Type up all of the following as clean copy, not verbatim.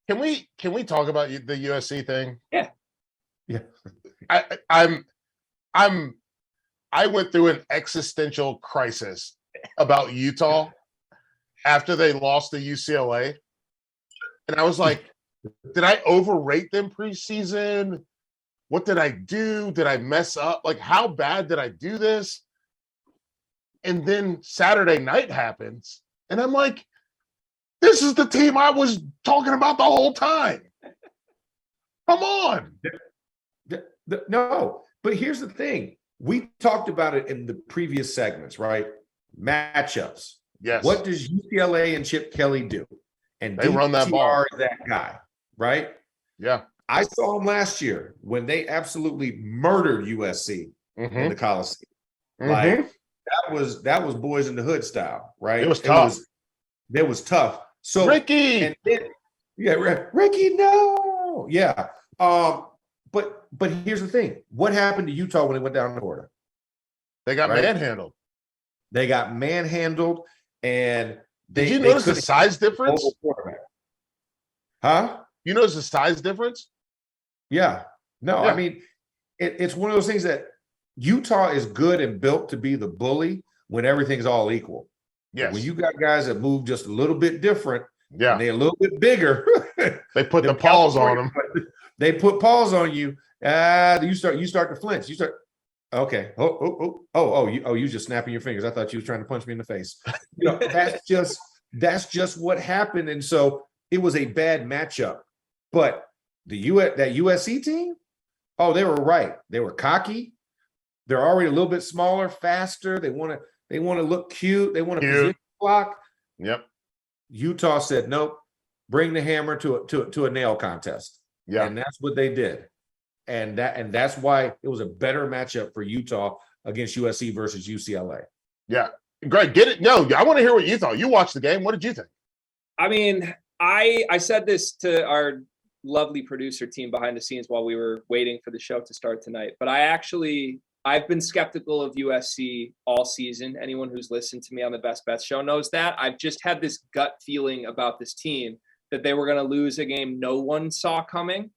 Can we talk about the USC thing? Yeah. I went through an existential crisis about Utah after they lost to UCLA. And I was like, did I overrate them preseason? What did I do? Did I mess up? Like, how bad did I do this? And then Saturday night happens. And I'm like, this is the team I was talking about the whole time. Come on. No, but here's the thing. We talked about it in the previous segments, right? Matchups. Yes. What does UCLA and Chip Kelly do? And they run that ball. That guy, right? Yeah. I saw him last year when they absolutely murdered USC in the Coliseum. Like that was boys in the hood style, right? It was tough. It was tough. So Ricky, and then, Ricky, no, yeah. But here's the thing: what happened to Utah when they went down to Florida? They got manhandled. They got manhandled, and did you notice the size difference? Huh? You notice the size difference? Yeah. No, yeah. I mean, it's one of those things that Utah is good and built to be the bully when everything's all equal. Yes. When you got guys that move just a little bit different, and they're a little bit bigger, they put the paws on them. They put paws on you. You start to flinch. You start. Okay. You just snapping your fingers. I thought you was trying to punch me in the face. That's just what happened. And so it was a bad matchup. But that USC team, they were right. They were cocky. They're already a little bit smaller, faster. They want to look cute. They want to position block. Yep. Utah said, nope, bring the hammer to a nail contest. Yeah. And that's what they did. And that's why it was a better matchup for Utah against USC versus UCLA. Yeah. Greg, get it? No, I want to hear what you thought. You watched the game. What did you think? I mean, I said this to our lovely producer team behind the scenes while we were waiting for the show to start tonight. But I've been skeptical of USC all season. Anyone who's listened to me on the Best Bets show knows that. I've just had this gut feeling about this team that they were going to lose a game no one saw coming.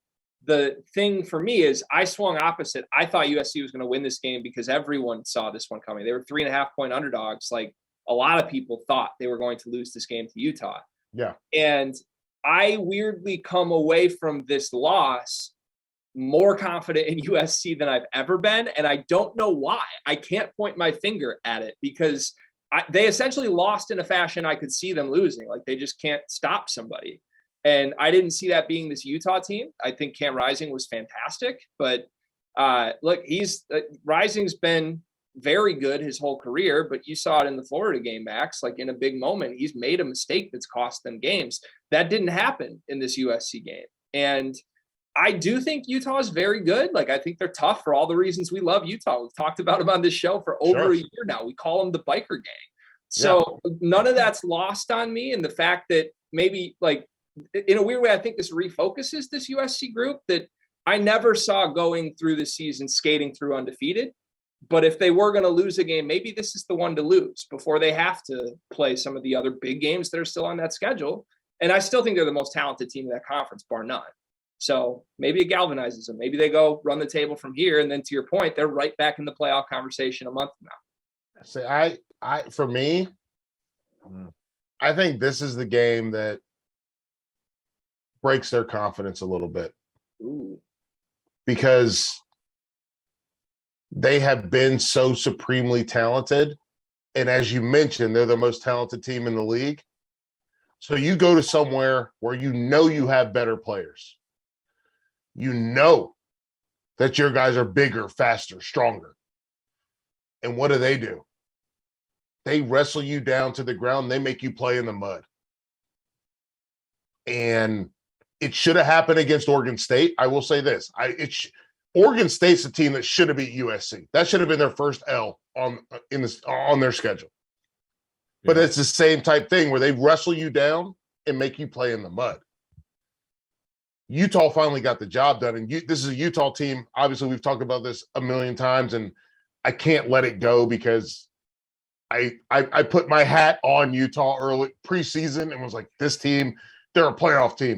The thing for me is I swung opposite. I thought USC was going to win this game because everyone saw this one coming. They were 3.5-point underdogs. Like a lot of people thought they were going to lose this game to Utah. Yeah. And I weirdly come away from this loss more confident in USC than I've ever been. And I don't know why. I can't point my finger at it because they essentially lost in a fashion I could see them losing. Like they just can't stop somebody. And I didn't see that being this Utah team. I think Cam Rising was fantastic. But look, Rising's been very good his whole career, but you saw it in the Florida game, Max, like in a big moment, he's made a mistake that's cost them games. That didn't happen in this USC game. And I do think Utah is very good. Like, I think they're tough for all the reasons we love Utah. We've talked about them on this show for over a year now. We call them the biker gang. So none of that's lost on me. And the fact that maybe like in a weird way, I think this refocuses this USC group that I never saw going through the season skating through undefeated. But if they were going to lose a game, maybe this is the one to lose before they have to play some of the other big games that are still on that schedule. And I still think they're the most talented team in that conference, bar none. So maybe it galvanizes them. Maybe they go run the table from here. And then to your point, they're right back in the playoff conversation a month from now. See, for me, I think this is the game that breaks their confidence a little bit. Ooh. Because they have been so supremely talented. And as you mentioned, they're the most talented team in the league. So you go to somewhere where you have better players. You know that your guys are bigger, faster, stronger. And what do? They wrestle you down to the ground. They make you play in the mud. And it should have happened against Oregon State. I will say this. Oregon State's a team that should have beat USC. That should have been their first L on their schedule. But it's the same type thing where they wrestle you down and make you play in the mud. Utah finally got the job done, and this is a Utah team. Obviously, we've talked about this a million times, and I can't let it go because I put my hat on Utah early preseason and was like, this team, they're a playoff team.